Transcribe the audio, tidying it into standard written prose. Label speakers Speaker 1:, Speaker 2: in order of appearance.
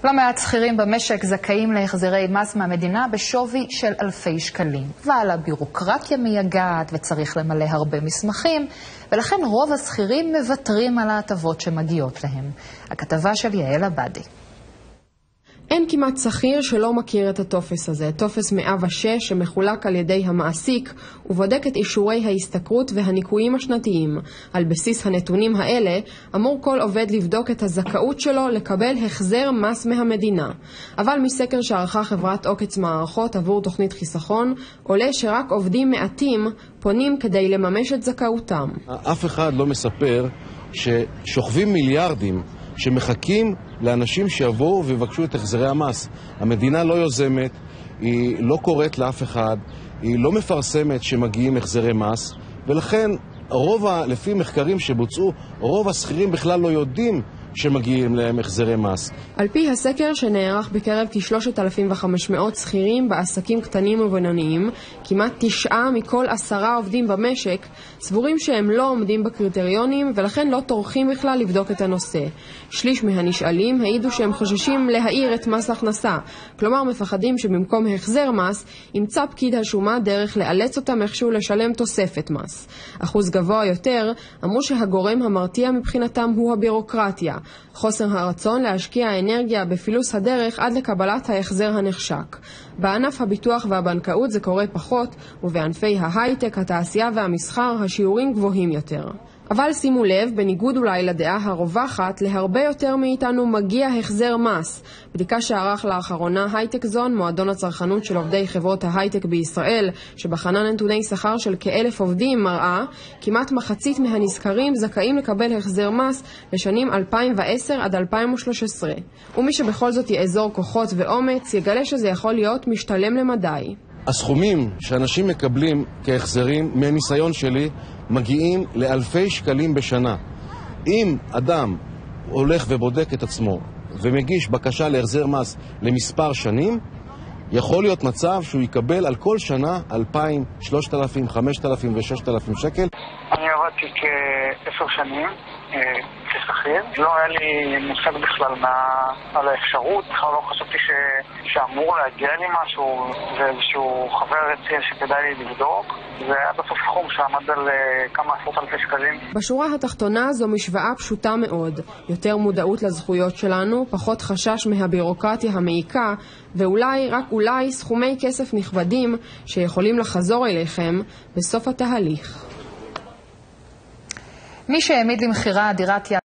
Speaker 1: לא מעט שכירים במשק זכאים להחזרי מס מהמדינה בשווי של אלפי שקלים. אבל הבירוקרטיה מייגעת וצריך למלא הרבה מסמכים, ולכן רוב השכירים מוותרים על ההטבות שמגיעות להם. הכתבה של יעל עבדי.
Speaker 2: אין כמעט שכיר שלא מכיר את הטופס הזה, טופס 106 שמחולק על ידי המעסיק ובודק את אישורי ההשתכרות והניקויים השנתיים. על בסיס הנתונים האלה אמור כל עובד לבדוק את הזכאות שלו לקבל החזר מס מהמדינה. אבל מסקר שערכה חברת עוקץ מערכות עבור תוכנית חיסכון עולה שרק עובדים מעטים פונים כדי לממש את זכאותם.
Speaker 3: אף אחד לא מספר ששוכבים מיליארדים שמחכים לאנשים שיבואו ויבקשו את החזרי המס. המדינה לא יוזמת, היא לא קוראת לאף אחד, היא לא מפרסמת שמגיעים החזרי מס, ולכן לפי מחקרים שבוצעו, רוב השכירים בכלל לא יודעים שמגיעים להם החזרי מס.
Speaker 2: על פי הסקר שנערך בקרב כ-3,500 שכירים בעסקים קטנים ובינוניים, כמעט 9 מכל 10 עובדים במשק סבורים שהם לא עומדים בקריטריונים ולכן לא טורחים בכלל לבדוק את הנושא. שליש מהנשאלים העידו שהם חוששים להעיר את מס הכנסה, כלומר מפחדים שבמקום החזר מס ימצא פקיד השומה דרך לאלץ אותם איכשהו לשלם תוספת מס. אחוז גבוה יותר אמרו שהגורם המרתיע מבחינתם הוא הבירוקרטיה, חוסר הרצון להשקיע אנרגיה בפילוס הדרך עד לקבלת ההחזר הנחשק. בענף הביטוח והבנקאות זה קורה פחות, ובענפי ההייטק, התעשייה והמסחר השיעורים גבוהים יותר. אבל שימו לב, בניגוד אולי לדעה הרווחת, להרבה יותר מאיתנו מגיע החזר מס. בדיקה שערך לאחרונה הייטק זון, מועדון הצרכנות של עובדי חברות ההייטק בישראל, שבחנה נתוני שכר של כ1,000 עובדים, מראה כמעט מחצית מהנזכרים זכאים לקבל החזר מס לשנים 2010 עד 2013. ומי שבכל זאת יאזור כוחות ואומץ יגלה שזה יכול להיות משתלם למדי.
Speaker 3: הסכומים שאנשים מקבלים כהחזרים מהניסיון שלי מגיעים לאלפי שקלים בשנה. אם אדם הולך ובודק את עצמו ומגיש בקשה להחזר מס למספר שנים, יכול להיות מצב שהוא יקבל על כל שנה 2,000, 3,000, 5,000 ו-6,000 שקל.
Speaker 4: אני עבדתי כ10 שנים כשכיר. לא היה לי מושג בכלל על האפשרות, בכלל לא חשבתי שאמור להגיע לי משהו ואיזשהו חבר הציע שכדאי לי לבדוק. זה היה בסוף סכום שעמד על כמה עשרות אלפי שקלים.
Speaker 2: בשורה התחתונה זו משוואה פשוטה מאוד. יותר מודעות לזכויות שלנו, פחות חשש מהבירוקרטיה המעיקה, ואולי, רק אולי, סכומי כסף נכבדים שיכולים לחזור אליכם בסוף התהליך.
Speaker 1: מי שהעמיד למחירה דירת יד